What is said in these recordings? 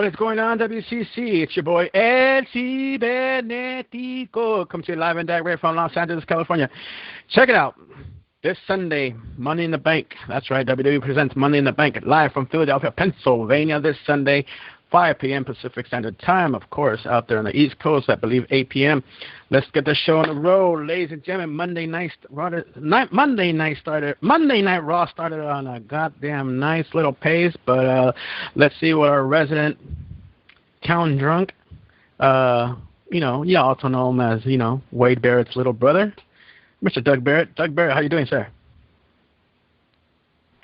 What is going on, WCC? It's your boy, El.CIBERNETICO. Coming to you live and direct from Los Angeles, California. Check it out. This Sunday, Money in the Bank. That's right, WWE presents Money in the Bank live from Philadelphia, Pennsylvania this Sunday, 5 p.m. Pacific Standard Time, of course, out there on the East Coast, I believe 8 p.m. Let's get the show on the road, ladies and gentlemen. Monday Night Raw started on a goddamn nice little pace, but let's see what our resident town drunk, you also know him as, Wade Barrett's little brother, Mr. Doug Barrett. Doug Barrett, how you doing, sir?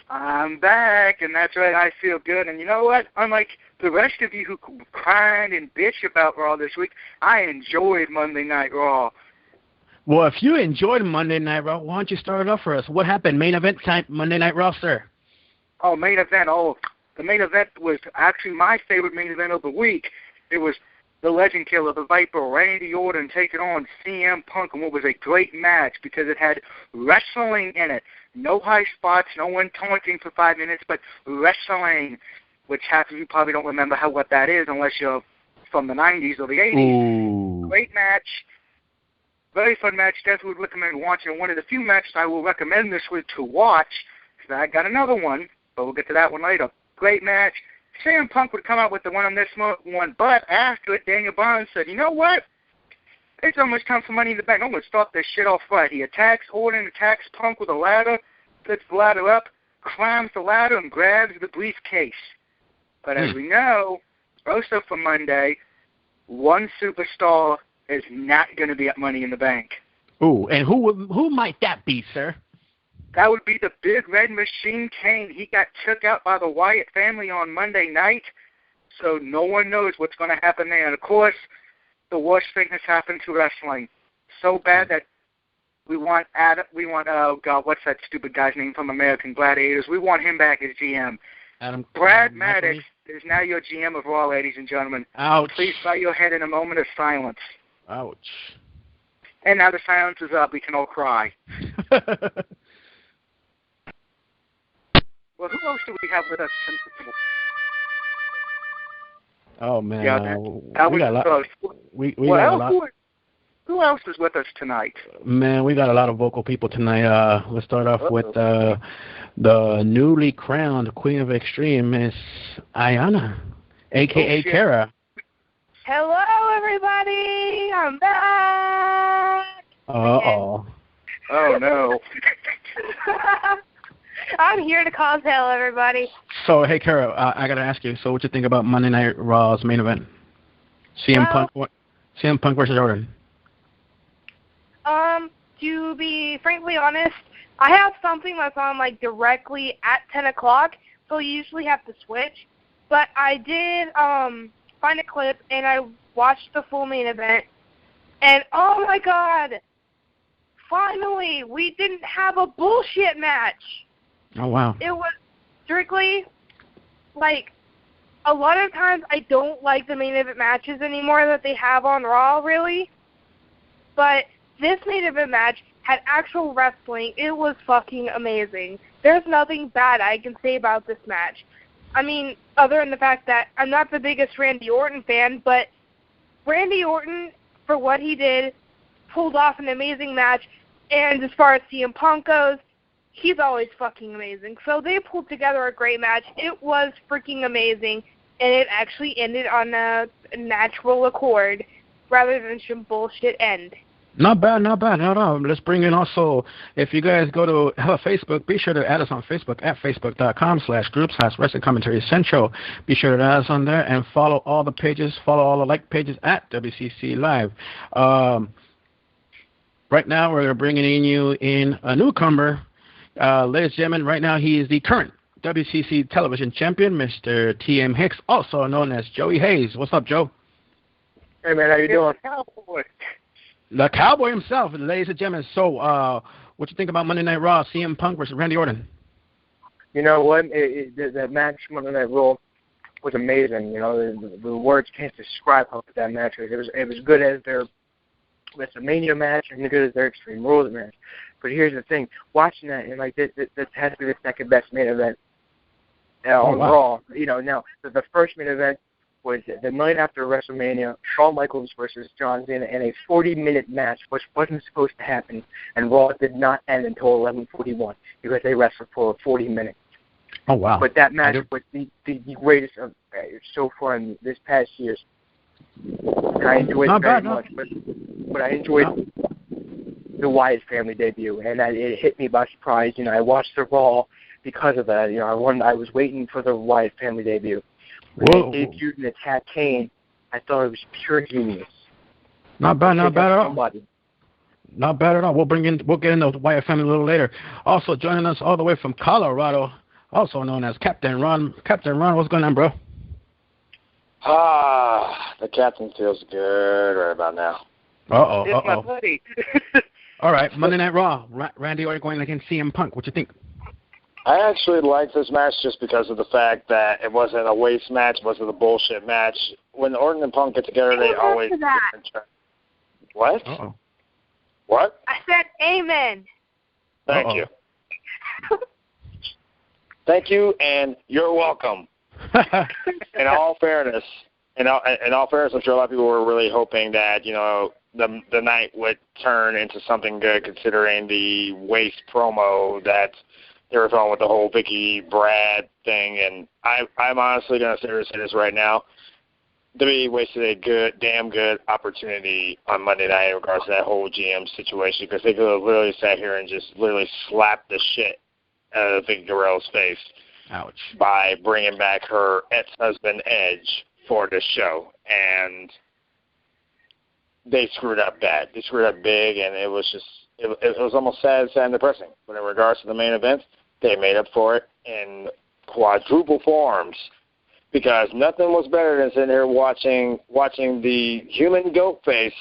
I'm back, and that's right, I feel good. And you know what? Unlike the rest of you who cried and bitch about Raw this week, I enjoyed Monday Night Raw. Well, if you enjoyed Monday Night Raw, why don't you start it off for us? What happened? Main event time, Monday Night Raw, sir. Oh, main event. Oh, the main event was actually my favorite main event of the week. It was the Legend Killer, the Viper, Randy Orton taking on CM Punk, and what was a great match because it had wrestling in it. No high spots, no one taunting for 5 minutes, but wrestling, which half of you probably don't remember what that is unless you're from the 90s or the 80s. Ooh. Great match. Very fun match. Definitely would recommend watching. One of the few matches I will recommend this week to watch, because I got another one, but we'll get to that one later. Great match. CM Punk would come out with the one on this one, but after it, Daniel Bryan said, you know what? It's almost time for Money in the Bank. I'm going to start this shit off right. He attacks Orton, attacks Punk with a ladder, puts the ladder up, climbs the ladder, and grabs the briefcase. But as we know, also for Monday, one superstar is not going to be at Money in the Bank. Ooh, and who might that be, sir? That would be the Big Red Machine Kane. He got took out by the Wyatt family on Monday night, so no one knows what's going to happen there. And, of course, the worst thing has happened to wrestling. So bad that we want oh, God, what's that stupid guy's name from American Gladiators? We want him back as GM. Brad Maddox is now your GM of Raw, ladies and gentlemen. Ouch. Please bow your head in a moment of silence. Ouch. And now the silence is up. We can all cry. Well, who else do we have with us tonight? Oh, man. Yeah, that was close. We got a lot. Who else is with us tonight? Man, we got a lot of vocal people tonight. Let's start off with the newly crowned Queen of Extreme, Miss Ayana, a.k.a. Kara. Hello, everybody. I'm back. Uh-oh. Oh, no. I'm here to cause hell, everybody. So, hey, Kara, I got to ask you, so what you think about Monday Night Raw's main event? CM Punk versus Orton. To be frankly honest, I have something that's on, directly at 10 o'clock, so you usually have to switch. But I did find a clip, and I watched the full main event, and oh, my God, finally, we didn't have a bullshit match. Oh, wow. It was strictly, a lot of times I don't like the main event matches anymore that they have on Raw, really. But this main event match had actual wrestling. It was fucking amazing. There's nothing bad I can say about this match. I mean, other than the fact that I'm not the biggest Randy Orton fan, but Randy Orton, for what he did, pulled off an amazing match. And as far as CM Punk goes, he's always fucking amazing. So they pulled together a great match. It was freaking amazing, and it actually ended on a natural accord rather than some bullshit end. Not bad. No. Let's bring in also, if you guys go to Facebook, be sure to add us on Facebook at facebook.com/groups/Wrestling Commentary Central. Be sure to add us on there and follow all the pages, follow all the like pages at WCC Live. Right now, we're bringing you in a newcomer. Ladies and gentlemen, right now he is the current WCC television champion, Mr. T.M. Hicks, also known as Joey Hayes. What's up, Joe? Hey, man, how you doing? Cowboy. The Cowboy himself, ladies and gentlemen. So, what you think about Monday Night Raw, CM Punk versus Randy Orton? You know what? That match, Monday Night Raw, was amazing. You know, the words can't describe how good that match was. It was good as their WrestleMania match and good as their Extreme Rules match. But here's the thing: watching that, and this has to be the second best main event on Raw. You know, now the first main event was the night after WrestleMania, Shawn Michaels versus John Cena in a 40-minute match, which wasn't supposed to happen, and Raw did not end until 11:41 because they wrestled for 40 minutes. Oh, wow. But that match was the greatest of so far in this past years. And I enjoyed it very much. But I enjoyed the Wyatt family debut, and it hit me by surprise. You know, I watched the Raw because of that. You know, I was waiting for the Wyatt family debut. When they debuted and attacked Kane, I thought it was pure genius. Not bad at all. Not bad at all. We'll get into the Wyatt family a little later. Also joining us all the way from Colorado, also known as Captain Ron. Captain Ron, what's going on, bro? The captain feels good right about now. It's my buddy. All right, Monday Night Raw. Randy Orton going against CM Punk. What you think? I actually like this match just because of the fact that it wasn't a waste match, wasn't a bullshit match. When Orton and Punk get together, they always... What? Uh-oh. What? I said amen. Thank you. Thank you, and you're welcome. In all fairness, I'm sure a lot of people were really hoping that, you know, the night would turn into something good, considering the waste promo that they were throwing with the whole Vicky Brad thing. And I'm honestly going to say this right now. WWE wasted a damn good opportunity on Monday night in regards to that whole GM situation, because they could have literally sat here and just literally slapped the shit out of Vicky Guerrero's face. Ouch. By bringing back her ex-husband Edge for the show. And they screwed up bad. They screwed up big, and it was just it was almost sad and depressing. But in regards to the main event, they made up for it in quadruple forms, because nothing was better than sitting here watching the human goat face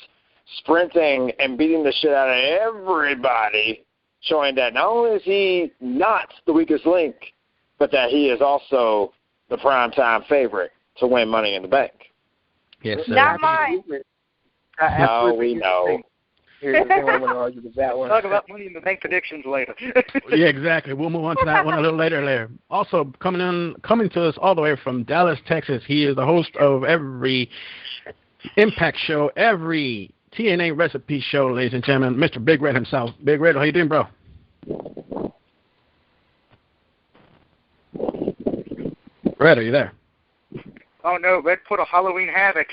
sprinting and beating the shit out of everybody, showing that not only is he not the weakest link, but that he is also the primetime favorite to win Money in the Bank. Yes, sir. Not mine. No, we know. Here's the thing I want to argue with that one. Talk about Money in the Bank predictions later. Yeah, exactly. We'll move on to that one a little later. Also, coming to us all the way from Dallas, Texas, he is the host of every Impact show, every TNA recipe show, ladies and gentlemen, Mr. Big Red himself. Big Red, how you doing, bro? Red, are you there? Oh, no, Red put a Halloween havoc.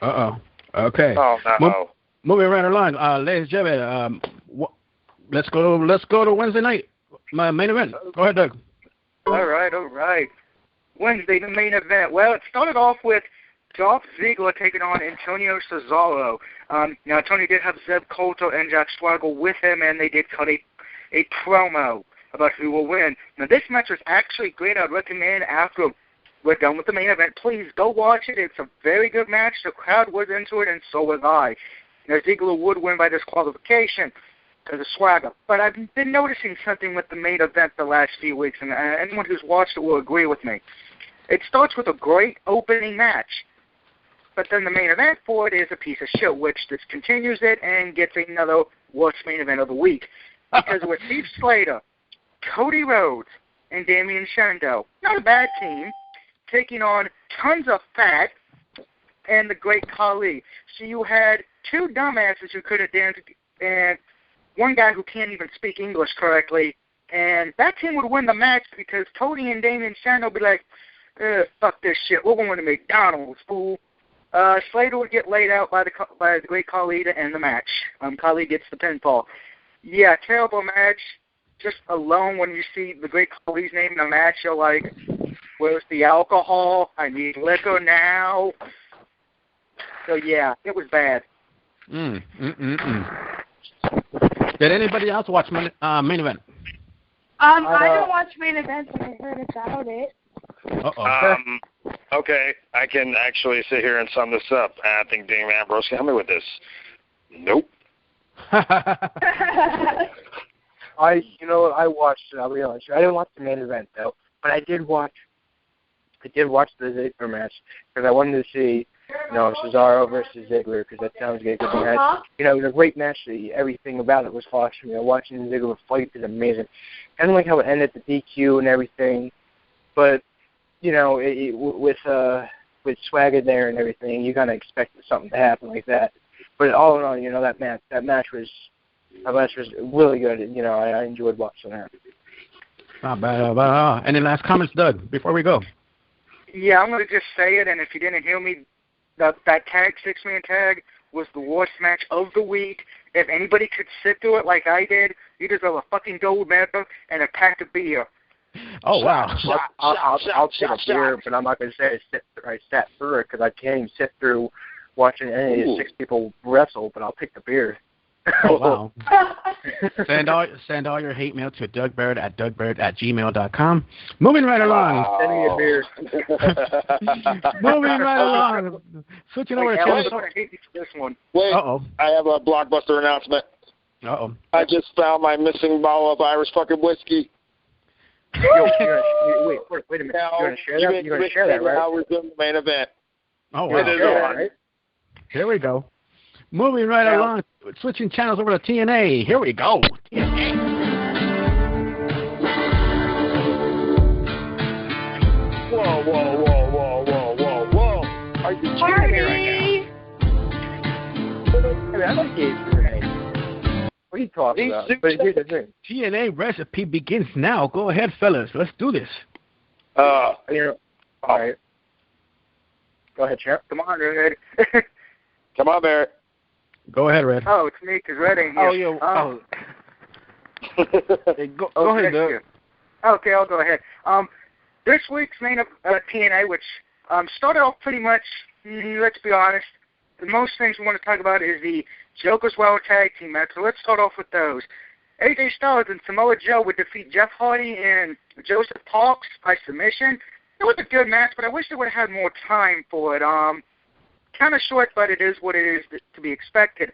Uh-oh. Okay. Oh, no. Moving right along, ladies and gentlemen, let's go to Wednesday night, my main event. Go ahead, Doug. All right. Wednesday, the main event. Well, it started off with Dolph Ziggler taking on Antonio Cesaro. Now, Tony did have Zeb Coulter and Jack Swagger with him, and they did cut a promo about who will win. Now, this match was actually great. I'd recommend after we're done with the main event, please go watch it. It's a very good match. The crowd was into it, and so was I. Now, Ziggler would win by disqualification because of Swagger. But I've been noticing something with the main event the last few weeks, and anyone who's watched it will agree with me. It starts with a great opening match, but then the main event for it is a piece of shit, which just continues it and gets another worst main event of the week. Because with Steve Slater, Cody Rhodes, and Damian Sandow, not a bad team, taking on tons of fat and the great Khali. So you had two dumbasses who could have danced, and one guy who can't even speak English correctly, and that team would win the match because Cody and Damian Sandow would be like, fuck this shit, we're going to McDonald's, fool. Slater would get laid out by the great Khali to end the match. Khali gets the pinfall. Yeah, terrible match. Just alone when you see the great Khali's name in a match, you're like, where's the alcohol? I need liquor now. So, yeah, it was bad. Did anybody else watch main event? I didn't watch main event, but I heard about it. Okay, I can actually sit here and sum this up. I think Dean Ambrose can help me with this. Nope. I watched it. I'll be honest. I didn't watch the main event though, but I did watch the Ziggler match because I wanted to see, Cesaro versus Ziggler, because that sounds like a good match. It was a great match. Everything about it was awesome. Watching Ziggler fight is amazing. I don't like how it ended, the DQ and everything, but with with Swagger there and everything, you kind of expected something to happen like that. But all in all, you know, that match was really good. You know, I enjoyed watching that. Not bad. Any last comments, Doug, before we go? Yeah, I'm going to just say it, and if you didn't hear me, that tag, six-man tag, was the worst match of the week. If anybody could sit through it like I did, you deserve a fucking gold medal and a pack of beer. Oh, wow. I'll take a beer, but I'm not going to say I sat through it because I can't even sit through watching any of the 6 people wrestle, but I'll take the beer. Oh, wow. Send all your hate mail to Doug Barrett at dougbarrett@gmail.com. Moving right along. Send me a beer. Moving right along. Switching over to this one. Wait, Uh-oh. I have a blockbuster announcement. Uh-oh. I just found my missing bottle of Irish fucking whiskey. Wait a minute. You're going to share that? You're going to share that, right? Now we're doing the main event. Oh, wow. It is on. Right? Here we go. Moving right along, switching channels over to TNA. Here we go. TNA. Whoa. Are you Party! kidding me right now? I like TNA. What are you talking about? But here's the thing. TNA recipe begins now. Go ahead, fellas. Let's do this. All right. Go ahead, champ. Come on, Red. Come on, Barrett. Go ahead, Red. Oh, it's me, because Red ain't here. Hey, go ahead, Doug. Okay, I'll go ahead. This week's main of TNA, which started off pretty much, let's be honest, the most things we want to talk about is the Joker's World Tag Team match. So let's start off with those. AJ Styles and Samoa Joe would defeat Jeff Hardy and Joseph Parks by submission. It was a good match, but I wish they would have had more time for it. Kind of short, but it is what it is to be expected.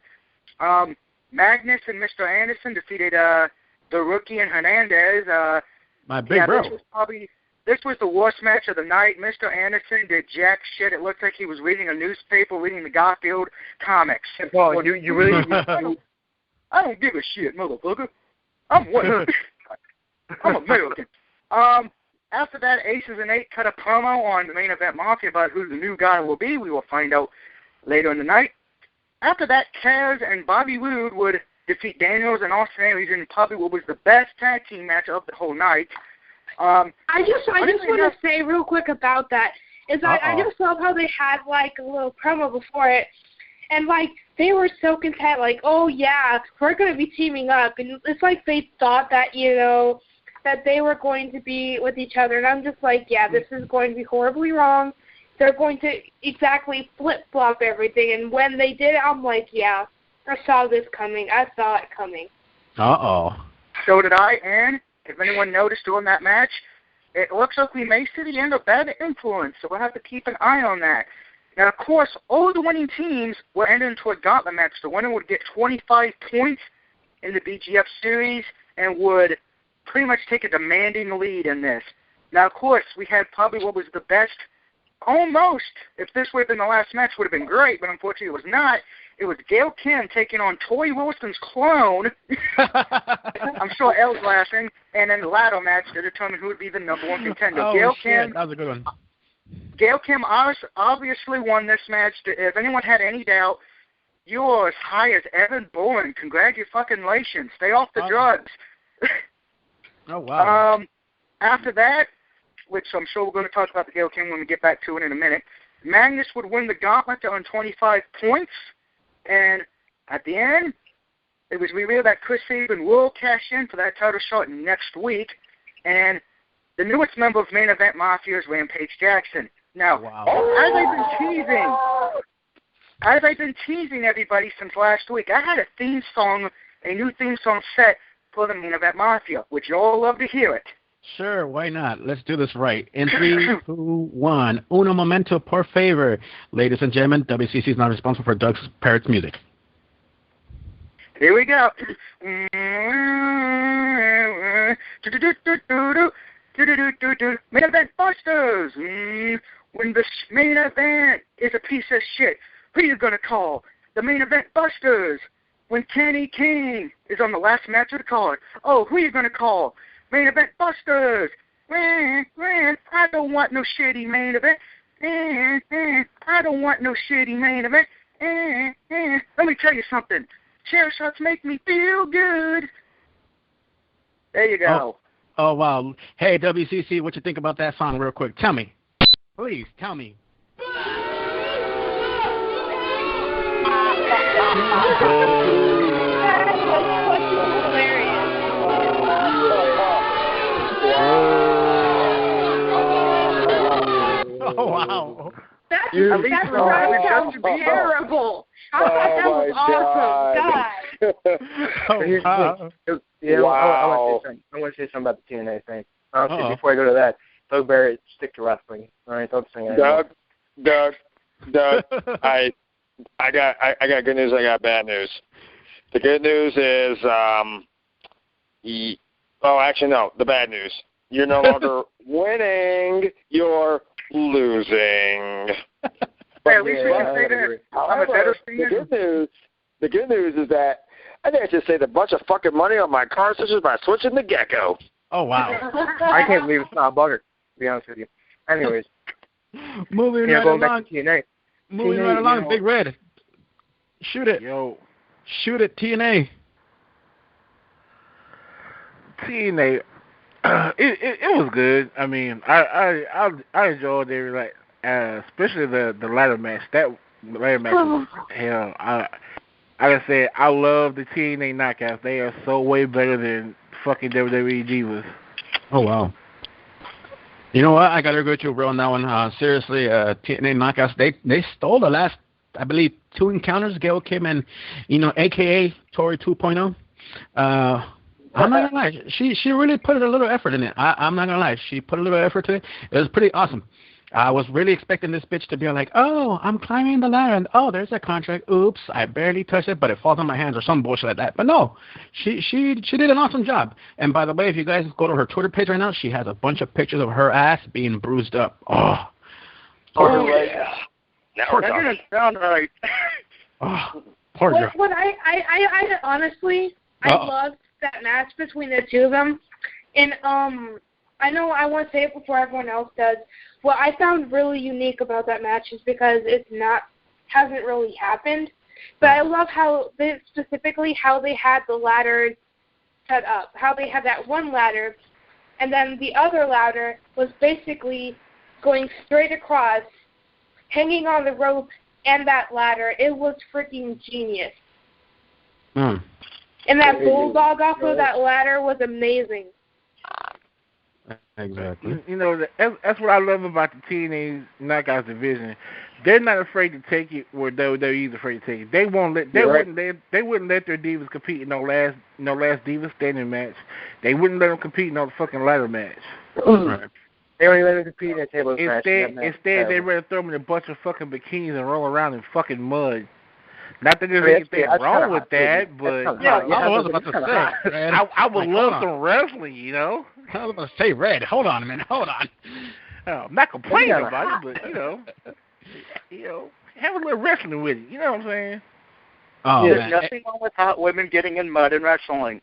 Magnus and Mr. Anderson defeated the Rookie and Hernandez. My big bro. This was the worst match of the night. Mr. Anderson did jack shit. It looked like he was reading a newspaper, reading the Garfield comics. Well, you really... I don't give a shit, motherfucker. I'm what? I'm American. After that, Aces and 8 cut a promo on the Main Event Mafia about who the new guy will be. We will find out later in the night. After that, Kaz and Bobby Roode would defeat Daniels and Austin Aries in probably what was the best tag team match of the whole night. I just want to say real quick about that is I just love how they had like a little promo before it, and like they were so content, like, oh yeah, we're going to be teaming up, and it's like they thought that, you know, that they were going to be with each other, and I'm just like, yeah, this is going to be horribly wrong. They're going to exactly flip-flop everything, and when they did, I'm like, yeah, I saw this coming. I saw it coming. Uh-oh. So did I, and if anyone noticed during that match, it looks like we may see the end of Bad Influence, so we'll have to keep an eye on that. Now, of course, all the winning teams will end into a gauntlet match. The winner would get 25 points in the BGF series and would pretty much take a demanding lead in this. Now, of course, we had probably what was the best, almost, if this would have been the last match, would have been great, but unfortunately it was not. It was Gail Kim taking on Tori Wilson's clone. I'm sure Elle's laughing. And then the ladder match to determine who would be the number one contender. Oh, Gail shit. Kim, that was a good one. Gail Kim obviously won this match. If anyone had any doubt, you are as high as Evan Bourne. Congratulations. Stay off the drugs. Oh, wow. After that, which I'm sure we're going to talk about the Gail Kim when we get back to it in a minute, Magnus would win the gauntlet to earn 25 points. And at the end, it was revealed that Chris Sabin will cash in for that title shot next week. And the newest member of Main Event Mafia is Rampage Jackson. Now, as I've been teasing everybody since last week, I had a new theme song set for the Main Event Mafia. Would you all love to hear it? Sure, why not? Let's do this right. In 3, 2, 1. Uno momento, por favor. Ladies and gentlemen, WCC is not responsible for Doug Barrett's music. Here we go. Main Event Busters. When the main event is a piece of shit, who are you going to call? The Main Event Busters. When Kenny King is on the last match of the card, oh, who are you going to call? Main Event Busters. I don't want no shitty main event. I don't want no shitty main event. Let me tell you something. Chair shots make me feel good. There you go. Oh, wow. Hey, WCC, what you think about that song real quick? Tell me. Please, tell me. Oh, wow. That sounds terrible. I thought that was awesome. God. Wow. I want to say something about the TNA thing. Honestly, before I go to that, Doug Barrett, stick to wrestling. All right, don't sing it. Doug, I got good news. I got bad news. The good news is, actually no. The bad news. You're no longer winning. You're losing. Hey, at least we can say that. However, the good news is that I think I just saved a bunch of fucking money on my car switches by switching the Gecko. Oh, wow. I can't believe it's not a bugger, to be honest with you. Anyways. Moving right going along. Back to TNA. Moving right along, Big Red. Shoot it. Yo. Shoot it, TNA. TNA, it was good. I mean, I enjoyed it, like especially the ladder match. That ladder match was hell. Like I said, I love the TNA knockouts. They are so way better than fucking WWE Divas. Oh, wow. You know what? I got to agree with you, bro, on that one. Seriously, TNA knockouts, they stole the last, I believe, 2 encounters. Gail Kim and, a.k.a. Tori 2.0. I'm not going to lie. She really put a little effort in it. I'm not going to lie. She put a little effort to it. It was pretty awesome. I was really expecting this bitch to be like, oh, I'm climbing the ladder, and oh, there's a contract. Oops, I barely touched it, but it falls on my hands or some bullshit like that. But no, she did an awesome job. And by the way, if you guys go to her Twitter page right now, she has a bunch of pictures of her ass being bruised up. Oh yeah. Now that doesn't sound right. Oh, poor girl. What I honestly, I loved that match between the two of them, and I know I want to say it before everyone else does. What I found really unique about that match is because hasn't really happened. But I love how specifically how they had the ladder set up, how they had that one ladder, and then the other ladder was basically going straight across, hanging on the rope and that ladder. It was freaking genius. And that bulldog off of that ladder was amazing. Exactly. That's what I love about the TNA Knockouts division. They're not afraid to take it where WWE's afraid to take it. They wouldn't let their divas compete in no last Divas standing match. They wouldn't let them compete in no fucking ladder match. Right. They only let them compete in a tables match. Instead, they'd rather throw them in a bunch of fucking bikinis and roll around in fucking mud. Not that there's anything wrong with that, but I was about to say, I would love some wrestling, I was about to say, Red, hold on a minute, hold on. I'm not complaining about it, but have a little wrestling with it. You know what I'm saying? Oh, there's nothing wrong with hot women getting in mud and wrestling.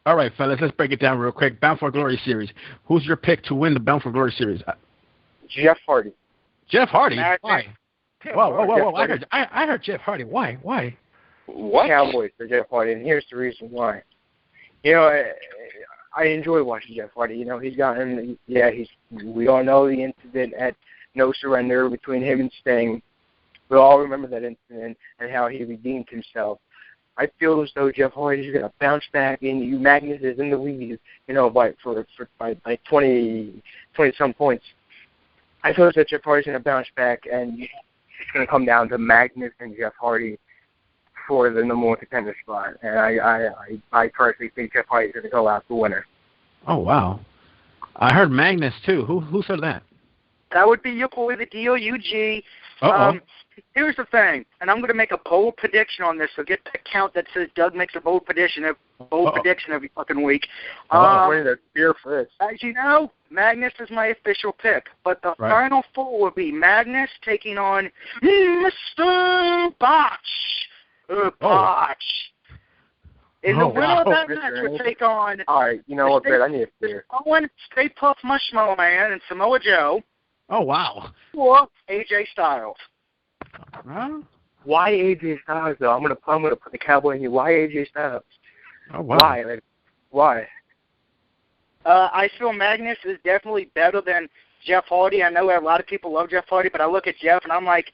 All right, fellas, let's break it down real quick. Bound for Glory series. Who's your pick to win the Bound for Glory series? Jeff Hardy. Jeff Hardy? Why? Whoa! I heard Jeff Hardy. Why? What? Cowboys for Jeff Hardy, and here's the reason why. I enjoy watching Jeff Hardy. He's gotten, we all know the incident at No Surrender between him and Sting. We all remember that incident and how he redeemed himself. I feel as though Jeff Hardy's going to bounce back, and Magnus is in the lead, by 20-some points. I feel as though Jeff Hardy's going to bounce back, and it's going to come down to Magnus and Jeff Hardy for the number 1 contender spot. And I personally think Jeff Hardy's going to go out the winner. Oh, wow. I heard Magnus, too. Who said that? That would be your boy, the DOUG. Here's the thing, and I'm going to make a bold prediction on this, so get that count that says Doug makes a bold prediction every fucking week. As you know, Magnus is my official pick, but the final 4 will be Magnus taking on Mr. Botch. Botch. In the winner of that match will take on... All right, you know what, Brett, I need a beer. Stay Puft Marshmallow Man and Samoa Joe. Oh, wow. Or AJ Styles. Huh? Why AJ Styles, though? I'm gonna put the Cowboy in you. Why AJ Styles? Oh, wow. Why? Like, why? I feel Magnus is definitely better than Jeff Hardy. I know a lot of people love Jeff Hardy, but I look at Jeff and I'm like,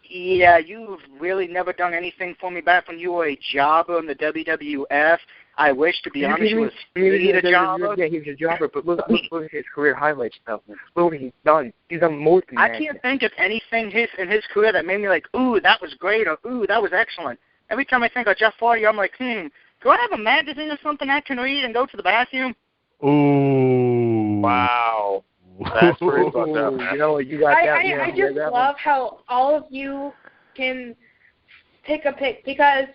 yeah, you've really never done anything for me back when you were a jobber in the WWF. I wish, to be honest, you was a jobber. Yeah, he was a jobber, but look at his career highlights stuff. Look what he's done. He's done more than that. I can't think of anything in his career that made me like, ooh, that was great, or ooh, that was excellent. Every time I think of Jeff Hardy, I'm like, do I have a magazine or something I can read and go to the bathroom? Ooh. Wow. That's pretty fucked up, man. You know, you got that. I just love how all of you can pick a pick, because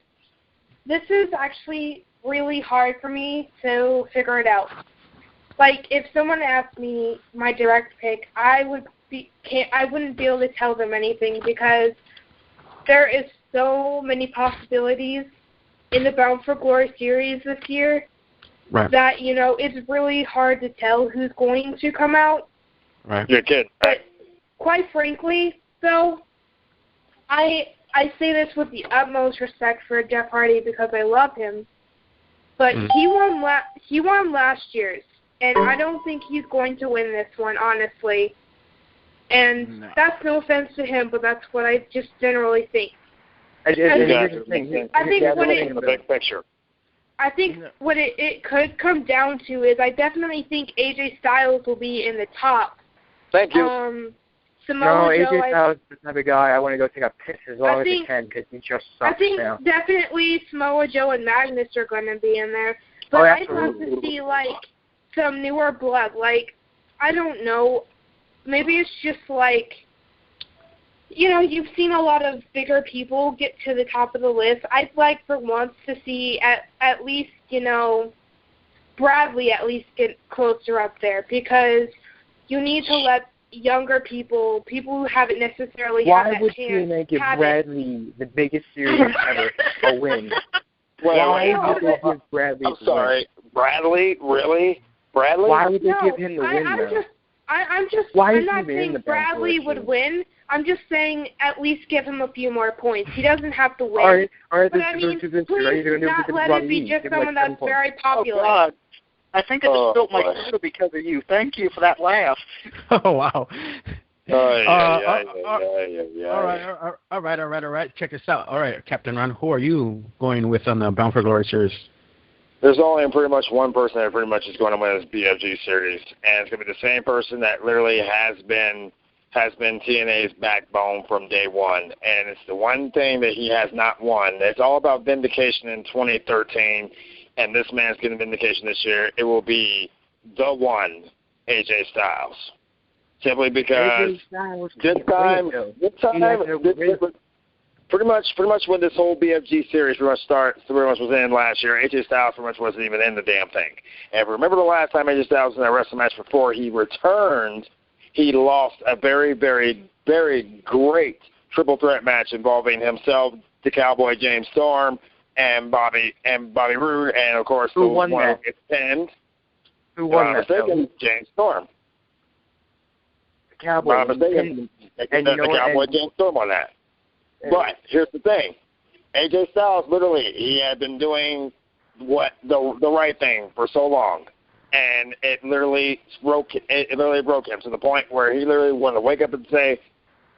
this is actually really hard for me to figure it out. Like, if someone asked me my direct pick, I wouldn't be able to tell them anything, because there is so many possibilities in the Bound for Glory series this year. Right. That, you know, it's really hard to tell who's going to come out. Right. You're kidding. But quite frankly, though, I say this with the utmost respect for Jeff Hardy, because I love him. But he won last year's, and I don't think he's going to win this one, honestly. And that's no offense to him, but that's what I just generally think. I think what it could come down to is I definitely think AJ Styles will be in the top. Thank you. AJ Styles is the type of guy I want to go take a piss as long as I can, because he just sucks. I think definitely Samoa Joe and Magnus are going to be in there. But I'd love to see, like, some newer blood. Like, I don't know. Maybe it's just like, you know, you've seen a lot of bigger people get to the top of the list. I'd like for once to see at least, you know, Bradley at least get closer up there, because you need to let younger people who haven't necessarily had that chance. Why would you make it Bradley the biggest series ever a win? Why would you give Bradley I'm sorry. Bradley? Really? Bradley? Why would they give him the win, though? I'm not saying Bradley would win. I'm just saying at least give him a few more points. He doesn't have to win. All right, but I mean, please not let it be just someone that's very popular. Oh, God. I think I just built my computer because of you. Thank you for that laugh. Oh, wow. All right. Check this out. All right, Captain Ron, who are you going with on the Bound for Glory series? There's only pretty much one person that pretty much is going to win this BFG series, and it's going to be the same person that literally has been TNA's backbone from day one, and it's the one thing that he has not won. It's all about vindication in 2013, and this man's getting vindication this year. It will be the one, AJ Styles. Simply because this time, pretty much when this whole BFG series pretty much was in last year, AJ Styles pretty much wasn't even in the damn thing. And remember the last time AJ Styles was in that wrestling match before he returned, he lost a very, very, very great triple threat match involving himself, the Cowboy James Storm, and Bobby Roode, and of course who won that? Who won that? James Storm. The Cowboy. The Cowboy James Storm on that. But here's the thing: AJ Styles literally he had been doing the right thing for so long, and it literally broke him to the point where he literally wanted to wake up and say,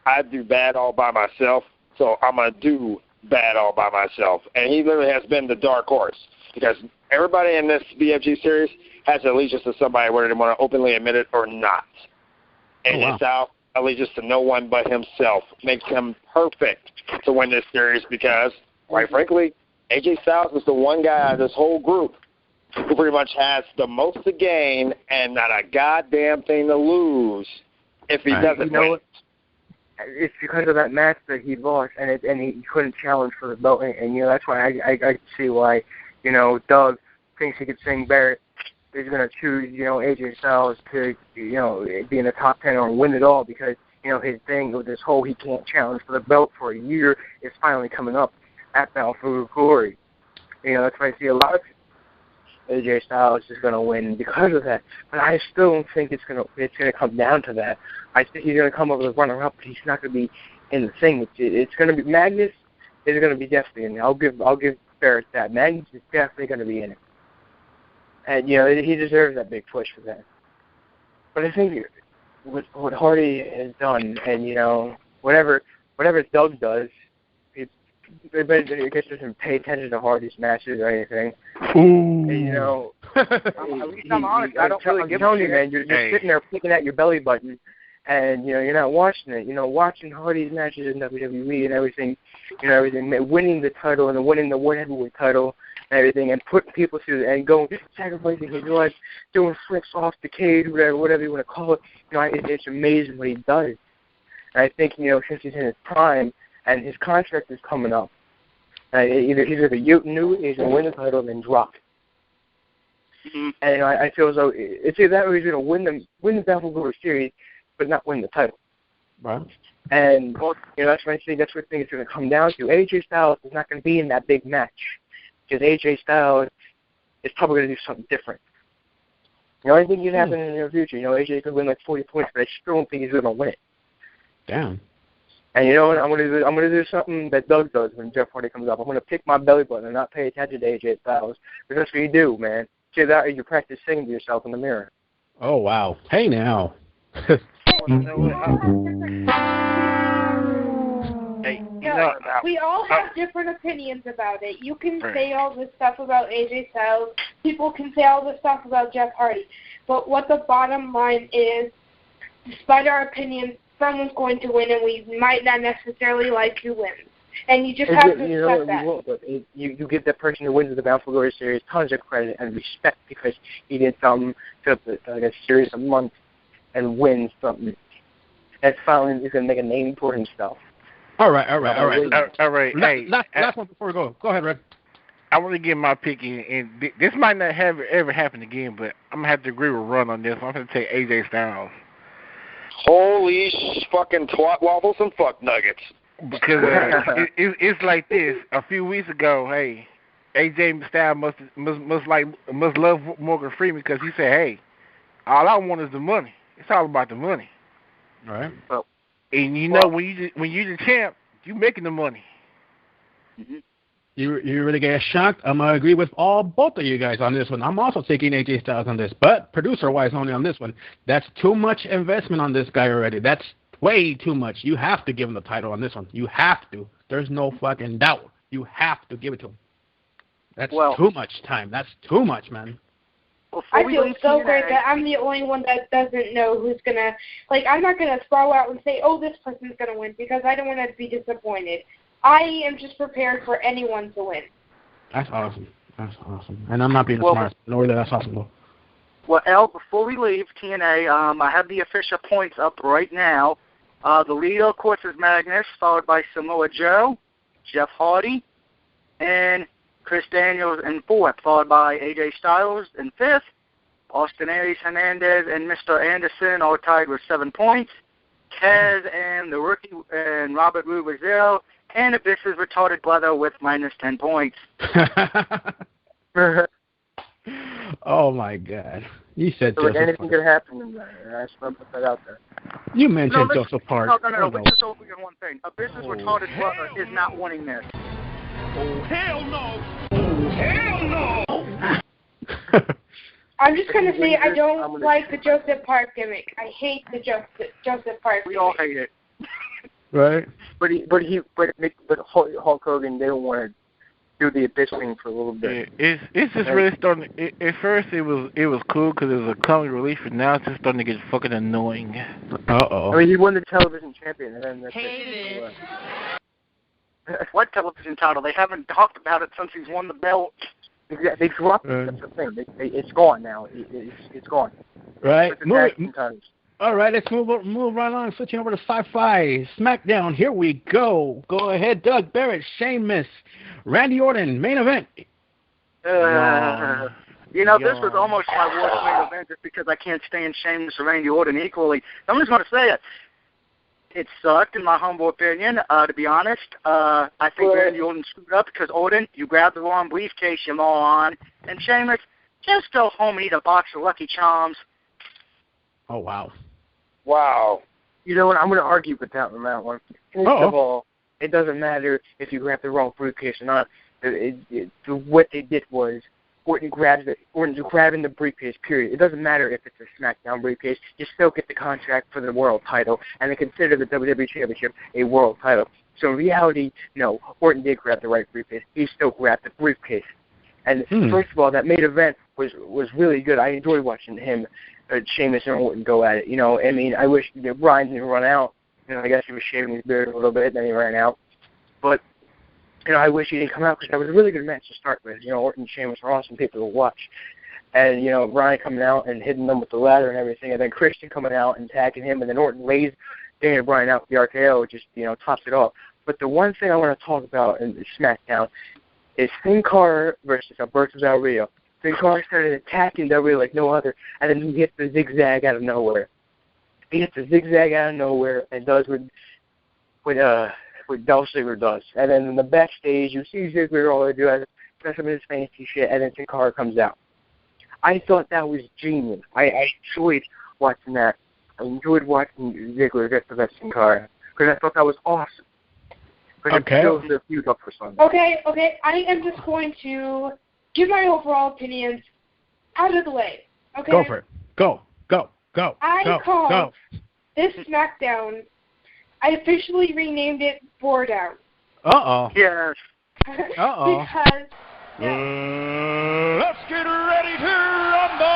"I do bad all by myself, so I'm gonna do bad all by myself." And he literally has been the dark horse, because everybody in this BFG series has allegiance to somebody, whether they want to openly admit it or not. AJ Styles allegiance to no one but himself makes him perfect to win this series, because, quite frankly, AJ Styles is the one guy out of this whole group who pretty much has the most to gain and not a goddamn thing to lose if he doesn't win. It's because of that match that he lost, and he couldn't challenge for the belt, and you know that's why I see why, you know, Doug thinks he could sing Barrett. He's going to choose, you know, AJ Styles to, you know, be in the top 10 or win it all, because, you know, his thing with this whole he can't challenge for the belt for a year is finally coming up at Bound for Glory. You know, that's why I see a lot AJ Styles is going to win because of that. But I still don't think it's going to come down to that. I think he's going to come up with a runner-up, but he's not going to be in the thing. It's going to be Magnus is going to be definitely in there. I'll give Barrett that. Magnus is definitely going to be in it, and he deserves that big push for that. But I think what Hardy has done, and whatever Doug does, everybody doesn't pay attention to Hardy's matches or anything. Ooh. And, at least I'm honest. I don't really give a telling you, shit. man, you're sitting there picking at your belly button, and you're not watching it. Watching Hardy's matches in WWE and everything, winning the title and winning the World Heavyweight title and everything, and putting people through and going sacrificing his life, doing flips off the cage, whatever you want to call it. It's amazing what he does. And I think since he's in his prime and his contract is coming up, either he's going to win the title and then drop. Mm-hmm. And I feel as though it's either that or he's going to win the Battle Royal Series, but not win the title. Right. And that's what I think. That's what I think it's going to come down to. AJ Styles is not going to be in that big match because AJ Styles is probably going to do something different. I think it could happen in the near future. AJ could win like 40 points, but I still don't think he's going to win it. Damn. And you know what? I'm gonna do something that Doug does when Jeff Hardy comes up. I'm gonna pick my belly button and not pay attention to AJ Styles. Because that's what you do, man. See that, or you practice singing to yourself in the mirror. Oh wow. Hey now. We all have different opinions about it. You can say all this stuff about AJ Styles. People can say all this stuff about Jeff Hardy. But what the bottom line is, despite our opinions, someone's going to win, and we might not necessarily like who wins. And you just have to accept that. You give that person who wins the Battle Royal Series tons of credit and respect because he did something to a series of months and win something. And finally, he's going to make a name for himself. All right. Hey, last one before we go. Go ahead, Red. I want to get my pick in, and this might not ever happen again, but I'm going to have to agree with Ron on this. I'm going to take AJ Styles. Holy fucking twat waffles and fuck nuggets. Because it's like this. A few weeks ago, hey, AJ Styles must love Morgan Freeman because he said, hey, all I want is the money. It's all about the money. All right. And when you're the champ, you making the money. Mm-hmm. You really get shocked. I'm going to agree with both of you guys on this one. I'm also taking AJ Styles on this, but producer-wise only on this one. That's too much investment on this guy already. That's way too much. You have to give him the title on this one. You have to. There's no fucking doubt. You have to give it to him. That's too much time. That's too much, man. I feel so great that I'm the only one that doesn't know who's going to, I'm not going to throw out and say, oh, this person's going to win because I don't want to be disappointed. I am just prepared for anyone to win. That's awesome. And I'm not being smart. No, that's awesome, though. Well, El, before we leave TNA, I have the official points up right now. The leader, of course, is Magnus, followed by Samoa Joe, Jeff Hardy, and Chris Daniels in fourth, followed by AJ Styles in fifth. Austin Aries, Hernandez, and Mr. Anderson all tied with 7 points. Kaz and the rookie and Robert Roode with 0. And Abyss's retarded brother with minus 10 points. Oh, my God. You said so Joseph anything Park. could happen in there. I just want to put that out there. You mentioned Joseph Park. No. Let's just focus on one thing. Abyss's retarded brother is not winning this. Oh, hell no! Oh, hell no! I'm just going to say I don't like the Joseph Park gimmick. I hate the Joseph Park We gimmick. all hate it. Right. But Hulk Hogan, they don't want to do the Abyss thing for a little bit. It's just really starting. At first, it was cool because it was a comic relief, but now it's just starting to get fucking annoying. Uh-oh. I mean, he won the television champion, and then What television title? They haven't talked about it since he's won the belt. They dropped it. That's the thing. It's gone now. It's gone. Right. Times. All right, let's move right along. Switching over to Sci-Fi SmackDown. Here we go. Go ahead, Doug Barrett, Sheamus, Randy Orton, main event. This was almost my worst main event just because I can't stand Sheamus and Randy Orton equally. I'm just going to say it. It sucked, in my humble opinion, to be honest. I think Randy Orton screwed up because Orton, you grabbed the wrong briefcase, you moron. And Sheamus, just go home and eat a box of Lucky Charms. Oh, wow. Wow. You know what? I'm going to argue with that on that one. First of all, it doesn't matter if you grab the wrong briefcase or not. What they did was Orton's grabbing the briefcase, period. It doesn't matter if it's a SmackDown briefcase. You still get the contract for the world title, and they consider the WWE Championship a world title. So in reality, no, Orton did grab the right briefcase. He still grabbed the briefcase. And first of all, that main event was really good. I enjoyed watching him, Sheamus and Orton go at it. You know, I mean, I wish Bryan didn't run out. You know, I guess he was shaving his beard a little bit, then he ran out. But, you know, I wish he didn't come out because that was a really good match to start with. You know, Orton and Sheamus were awesome people to watch. And, you know, Bryan coming out and hitting them with the ladder and everything, and then Christian coming out and attacking him, and then Orton lays Daniel Bryan out with the RKO, just, you know, tops it off. But the one thing I want to talk about in SmackDown is Sin Cara versus Alberto Del Rio. Sin Cara started attacking Del Rio like no other, and then he hits the zigzag out of nowhere. He hits the zigzag out of nowhere and does what Dolph Ziggler does. And then in the backstage, you see Ziggler all they do is dress him in his fancy shit, and then Sin Cara comes out. I thought that was genius. I enjoyed watching that. I enjoyed watching Ziggler get the best Sin Cara because I thought that was awesome. Okay. Okay. I am just going to give my overall opinions out of the way. Okay. Go for it. Go. I called this SmackDown. I officially renamed it Bore Down. Uh-oh. Yes. Uh-oh. Because let's get ready to rumble.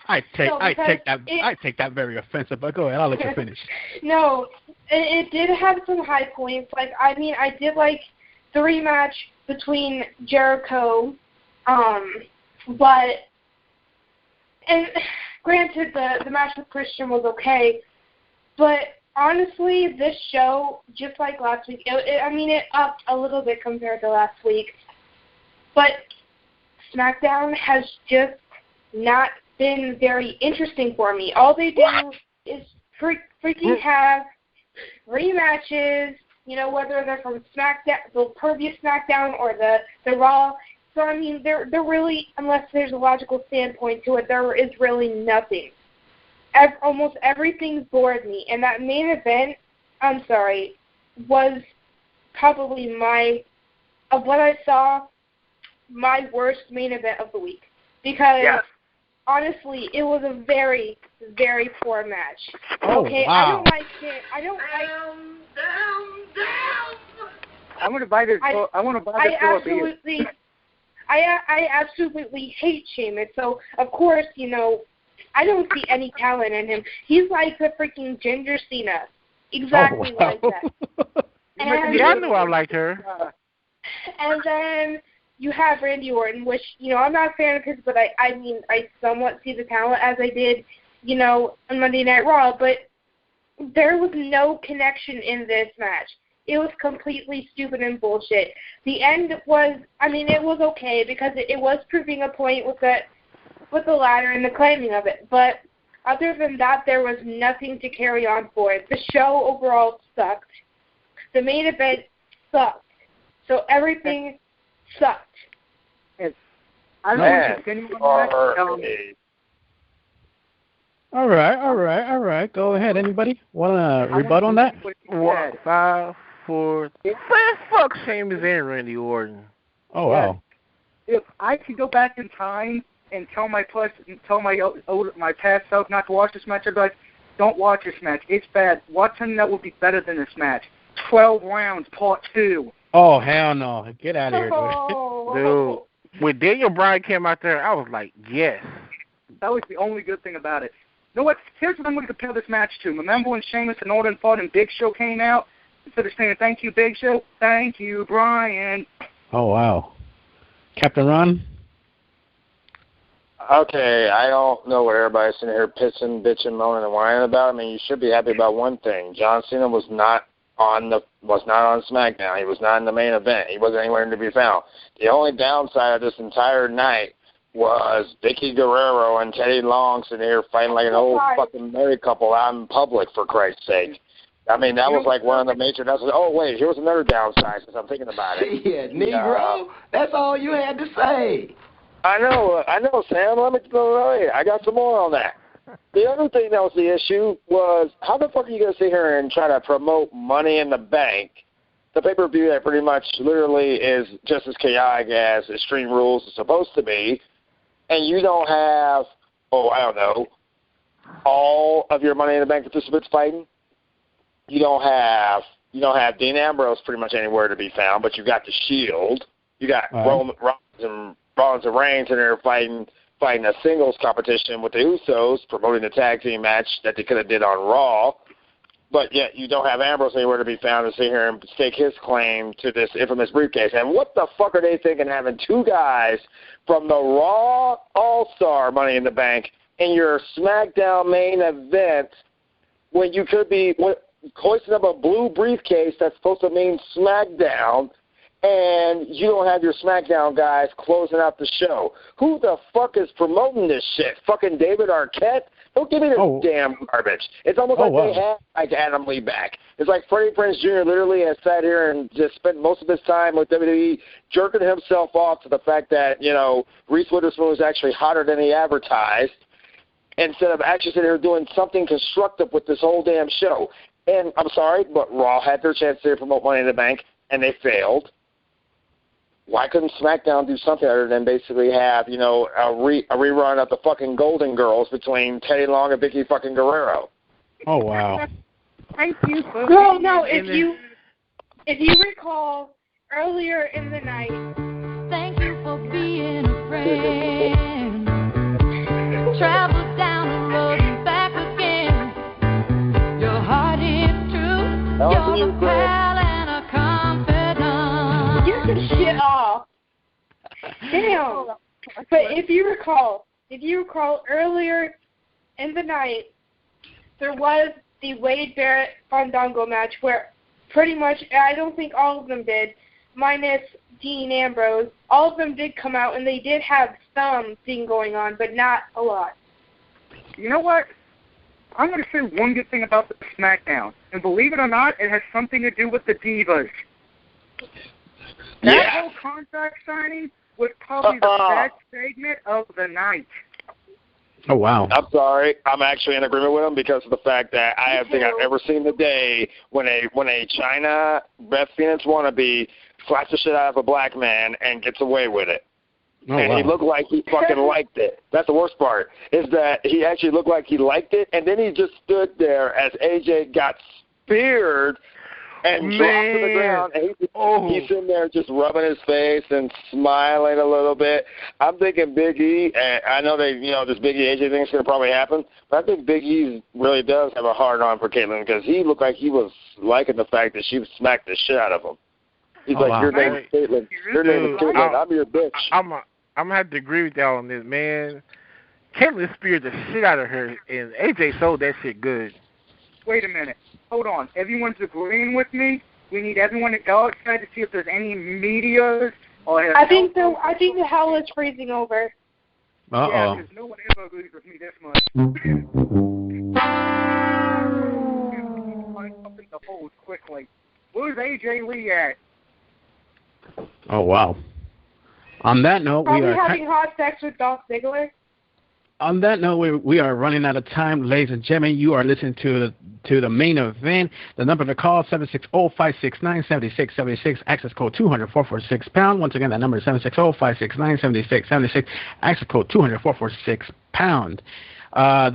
I take that very offensive, but go ahead. I'll let you finish. No, it did have some high points. Like, I mean, I did like the rematch between Jericho, but, and granted, the match with Christian was okay, but honestly, this show, just like last week, it upped a little bit compared to last week, but SmackDown has just not been very interesting for me. All they do is freaking have rematches, you know, whether they're from SmackDown, the previous SmackDown, or the Raw. So, I mean, they're really, unless there's a logical standpoint to it, there is really nothing. Almost everything's bored me. And that main event, I'm sorry, was probably of what I saw, my worst main event of the week. Because honestly, it was a very, very poor match. Oh, okay, wow. I don't like. I want to buy this. I want to buy this. I absolutely hate Sheamus. So of course, you know, I don't see any talent in him. He's like the freaking Ginger Cena, exactly like that. And, I knew I liked her. And then you have Randy Orton, which, you know, I'm not a fan of his, but I mean, I somewhat see the talent as I did, you know, on Monday Night Raw, but there was no connection in this match. It was completely stupid and bullshit. The end was, I mean, it was okay because it was proving a point with the ladder and the claiming of it, but other than that, there was nothing to carry on for it. The show overall sucked. The main event sucked. So everything sucked. I don't want to continue on that. All right. Go ahead. Anybody want to rebut on that? 5, 4. Fuck Sheamus and Randy Orton. Oh, wow. If I could go back in time and tell my past self not to watch this match, I'd be like, don't watch this match. It's bad. Watch something that would be better than this match. 12 rounds, part 2. Oh, hell no. Get out of here, dude. When Daniel Bryan came out there, I was like, yes. That was the only good thing about it. You know what? Here's what I'm going to compare this match to. Remember when Sheamus and Orton fought and Big Show came out? Instead of saying, thank you, Big Show, thank you, Bryan. Oh, wow. Captain Ron? Okay, I don't know what everybody's sitting here pissing, bitching, moaning, and whining about. I mean, you should be happy about one thing. John Cena was not on SmackDown. He was not in the main event. He wasn't anywhere to be found. The only downside of this entire night was Vicky Guerrero and Teddy Long sitting here fighting like an old fucking married couple out in public, for Christ's sake. I mean, that was like one of the major. Oh wait, here's another downside since I'm thinking about it. Yeah, Negro. That's all you had to say. I know, Sam. Let me tell you, I got some more on that. The other thing that was the issue was, how the fuck are you going to sit here and try to promote Money in the Bank, the pay-per-view that pretty much literally is just as chaotic as Extreme Rules is supposed to be, and you don't have, I don't know, all of your Money in the Bank participants fighting? You don't have Dean Ambrose pretty much anywhere to be found, but you got the Shield. You got Rollins and Reigns, and they're fighting a singles competition with the Usos, promoting the tag team match that they could have did on Raw. But yet you don't have Ambrose anywhere to be found to sit here and stake his claim to this infamous briefcase. And what the fuck are they thinking, having two guys from the Raw All-Star Money in the Bank in your SmackDown main event when you could be hoisting up a blue briefcase that's supposed to mean SmackDown, and you don't have your SmackDown guys closing out the show? Who the fuck is promoting this shit? Fucking David Arquette? Don't give me this damn garbage. It's almost they have like Adam Lee back. It's like Freddie Prinze Jr. literally has sat here and just spent most of his time with WWE jerking himself off to the fact that, Reese Witherspoon was actually hotter than he advertised, instead of actually sitting here doing something constructive with this whole damn show. And I'm sorry, but Raw had their chance to promote Money in the Bank, and they failed. Why couldn't SmackDown do something other than basically have, a rerun of the fucking Golden Girls between Teddy Long and Vicky fucking Guerrero? Oh, wow. Thank you. Well, no, if you recall, earlier in the night. Thank you for being a friend. Travel down the road and back again. Your heart is true. You're a pal and a confidant. You can shit off. Damn. But if you recall, earlier in the night, there was the Wade Barrett Fandango match where pretty much, I don't think all of them did, minus Dean Ambrose, all of them did come out and they did have something going on, but not a lot. You know what? I'm going to say one good thing about the SmackDown, and believe it or not, it has something to do with the Divas. That whole contract signing was probably the best segment of the night. Oh, wow. I'm sorry. I'm actually in agreement with him because of the fact that I don't think I've ever seen the day when a China Beth Phoenix wannabe slaps the shit out of a black man and gets away with it. Oh, and wow. he looked like he fucking liked it. That's the worst part, is that he actually looked like he liked it, and then he just stood there as AJ got speared and dropped to the ground, and he's sitting there just rubbing his face and smiling a little bit. I'm thinking Big E, and I know this Big E AJ thing is going to probably happen, but I think Big E really does have a hard-on for Caitlyn because he looked like he was liking the fact that she smacked the shit out of him. He's wow. Your name is Caitlyn. Your name is Caitlyn. I'm your bitch. I'm going to have to agree with y'all on this, man. Caitlyn speared the shit out of her, and AJ sold that shit good. Wait a minute. Hold on. Everyone's agreeing with me. We need everyone to go outside to see if there's any media or. I think the hell is freezing over. Yeah, because no one ever agrees with me this much. Find something to hold quickly. Where's AJ Lee at? Oh, wow. On that note, Probably having hot sex with Dolph Ziggler. On that note, we are running out of time, ladies and gentlemen. You are listening to the main event. The number to call 760-569-7676. Access code 200-446-pound. Once again, that number is 760-569-7676. Access code 200-446-pound.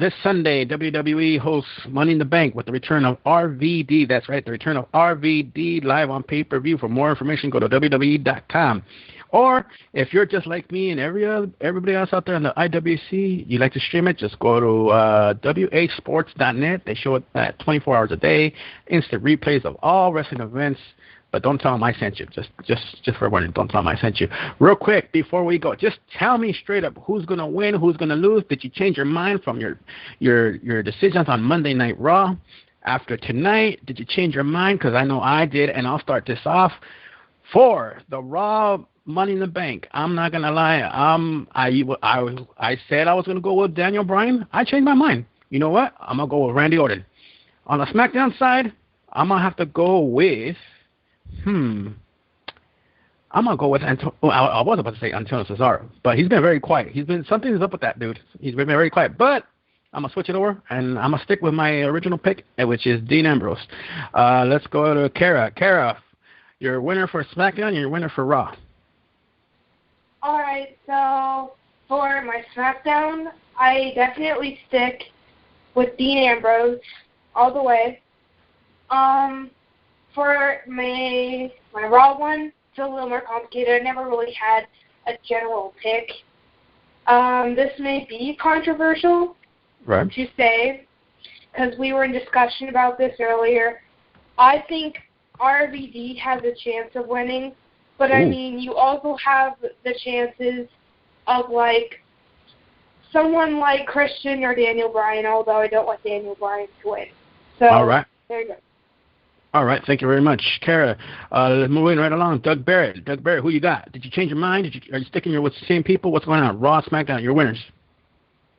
This Sunday, WWE hosts Money in the Bank with the return of RVD. That's right, the return of RVD live on pay-per-view. For more information, go to WWE.com. Or if you're just like me and everybody else out there in the IWC, you like to stream it, just go to WHSports.net. They show it at 24 hours a day, instant replays of all wrestling events. But don't tell them I sent you. Just for warning, don't tell them I sent you. Real quick, before we go, just tell me straight up who's going to win, who's going to lose. Did you change your mind from your decisions on Monday Night Raw? After tonight, did you change your mind? Because I know I did, and I'll start this off. For the Raw Money in the Bank, I'm not going to lie. I said I was going to go with Daniel Bryan. I changed my mind. You know what? I'm going to go with Randy Orton. On the SmackDown side, I'm going to have to go with, I'm going to go with I was about to say Antonio Cesaro, but he's been very quiet. Something's up with that dude. He's been very quiet, but I'm going to switch it over, and I'm going to stick with my original pick, which is Dean Ambrose. Let's go to Kara. Kara, your winner for SmackDown and your winner for Raw. All right, so for my SmackDown, I definitely stick with Dean Ambrose all the way. For my Raw one, it's a little more complicated. I never really had a general pick. This may be controversial to say, because we were in discussion about this earlier. I think RVD has a chance of winning, but I mean, you also have the chances of, like, someone like Christian or Daniel Bryan, although I don't want Daniel Bryan to win. So, all right. There you go. All right, thank you very much, Kara. Moving right along, Doug Barrett. Doug Barrett, who you got? Did you change your mind? Are you sticking with the same people? What's going on? Raw, SmackDown, your winners.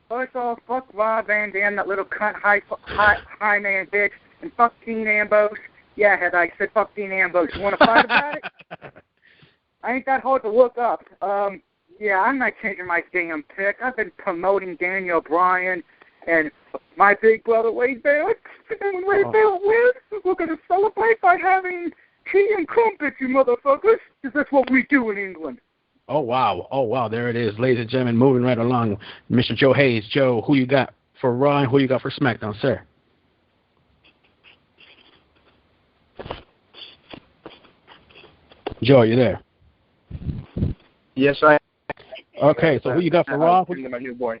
First off, fuck Rob Van Dam, that little cunt high man bitch, and fuck Dean Ambrose. Yeah, had I said fuck Dean Ambrose. You want to fight about it? I ain't that hard to look up. Yeah, I'm not changing my damn pick. I've been promoting Daniel Bryan and my big brother Wade Barrett. And when Wade Barrett wins, we're going to celebrate by having tea and crumpets, you motherfuckers, because that's what we do in England. Oh, wow. There it is, ladies and gentlemen, moving right along. Mr. Joe Hayes. Joe, who you got for Raw and who you got for SmackDown, sir? Joe, are you there? Yes, I am. Okay, so who you got for Raw? My newborn.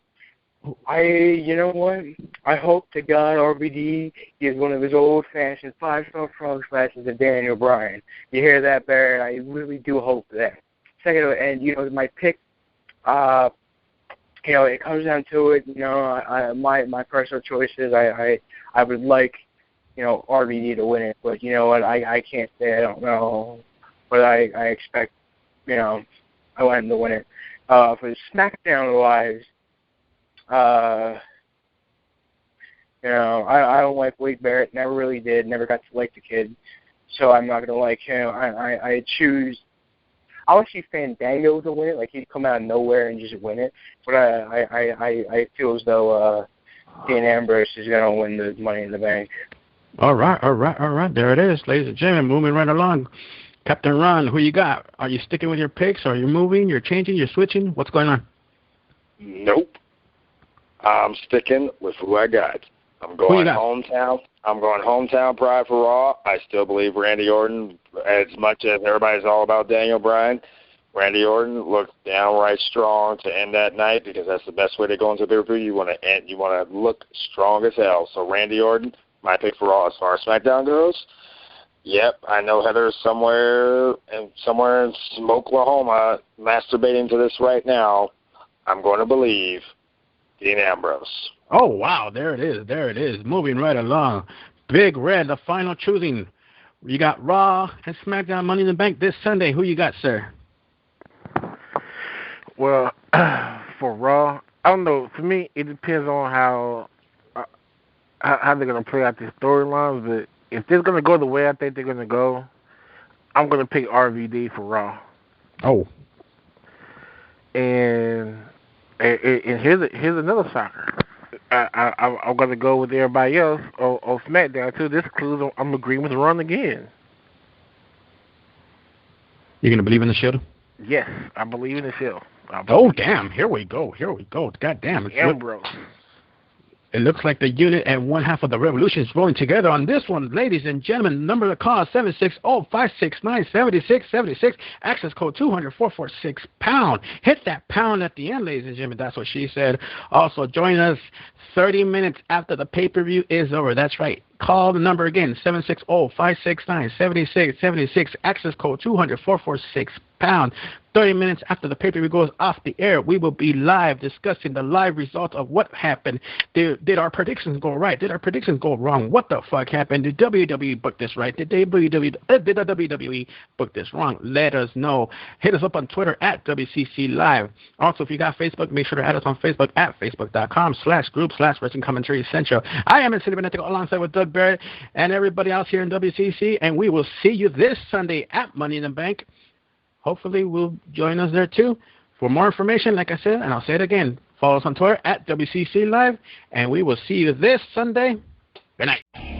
You know what? I hope to God RVD is one of his old-fashioned 5-star frog slashes of Daniel Bryan. You hear that, Barrett? I really do hope that. Second, and my pick, it comes down to it. My personal choices. I would like, RVD to win it, but you know what? I can't say I don't know, but I expect, I want him to win it. For the SmackDown lives, I don't like Wade Barrett. Never really did. Never got to like the kid, so I'm not gonna like him. I'll actually Fandango to win it. Like he'd come out of nowhere and just win it. But I feel as though Dean Ambrose is gonna win the Money in the Bank. All right. There it is, ladies and gentlemen. Moving right along. Captain Ron, who you got? Are you sticking with your picks? Are you moving? You're changing? You're switching? What's going on? Nope. I'm sticking with who I got. I'm going hometown. I'm going hometown pride for Raw. I still believe Randy Orton, as much as everybody's all about Daniel Bryan. Randy Orton looked downright strong to end that night because that's the best way to go into the pay-per-view. You want to look strong as hell. So Randy Orton, my pick for Raw. As far as SmackDown goes, yep, I know Heather's somewhere in Oklahoma masturbating to this right now. I'm going to believe Dean Ambrose. Oh, wow, there it is. Moving right along. Big Red, the final choosing. You got Raw and SmackDown Money in the Bank this Sunday. Who you got, sir? Well, for Raw, I don't know. For me, it depends on how they're going to play out these storylines. But if they're going to go the way I think they're going to go, I'm going to pick RVD for Raw. Oh. And here's another shocker. I'm going to go with everybody else on SmackDown, too. This clues I'm agreeing with Ron again. You're going to believe in the Shield? Yes, I believe in the Shield. Oh, damn. Here we go. God damn. Ambrose. It looks like the unit and one half of the Revolution is rolling together on this one. Ladies and gentlemen, number of the call 760-569-7676. Access code 200-446-pound. Hit that pound at the end, ladies and gentlemen. That's what she said. Also, join us 30 minutes after the pay-per-view is over. That's right. Call the number again, 760-569-7676. Access code 200-446-pound. 30 minutes after the pay-per-view goes off the air, we will be live discussing the live results of what happened. Did our predictions go right? Did our predictions go wrong? What the fuck happened? Did WWE book this right? Did the WWE book this wrong? Let us know. Hit us up on Twitter at WCC Live. Also, if you got Facebook, make sure to add us on Facebook at facebook.com/group/Wrestling Commentary Central. I am EL.CIBERNETICO alongside with Doug brother Barrett, and everybody else here in WCC. And we will see you this Sunday at Money in the Bank. Hopefully, will join us there too. For more information, like I said, and I'll say it again, follow us on Twitter at WCC Live, and we will see you this Sunday. Good night.